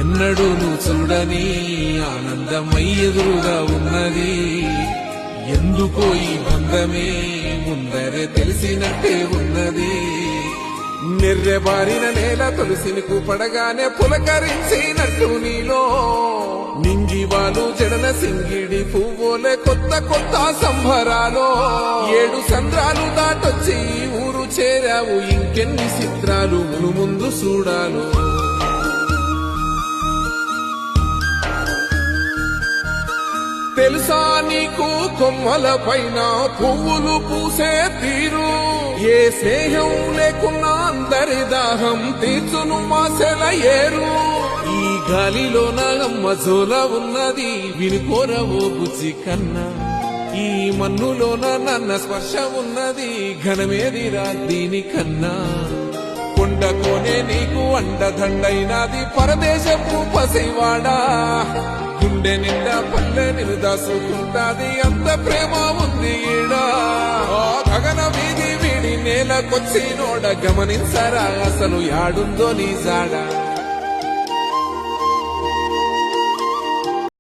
ఎన్నడూను చూడని ఆనందమై ఎదురుగా ఉన్నది. ఎందుకో ఈ బంధమే ముందరే తెలిసినట్టే ఉన్నది. నిర్రెబారిన నేల తులసిని కూపడగానే పులకరించినట్టు నీలో నింగివాలు జడన సింగిడి పువ్వులే కొత్త కొత్త సంభరాలో 7 సంద్రాలు దాటొచ్చి ఊరు చేరావు. ఇంకెన్ని చిత్రాలు ముందు చూడాలు. తెలుసా నీకు కొమ్మల పైన పువ్వులు పూసే తీరు? ఏ స్నేహం లేకున్నా అందరి దాహం తీర్చును మాసెల ఏరు. ఈ గాలిలోన మజోల ఉన్నది వినుకోరవో బుజ్జి కన్నా. ఈ మన్నులోన నన్న స్పర్శ ఉన్నది ఘనమేదిరా దీనికన్నా. కొండకోనే నీకు అండదండైనది పరదేశపు పసివాడా. గుండె నిండా పల్లె నిలుదాసుకుంటాది అంత ప్రేమ ఉంది ఈడా. గగన వీధి వీడి నేలకొచ్చినోడ గమనించరా అసలు యాడుందో నీ జాడ.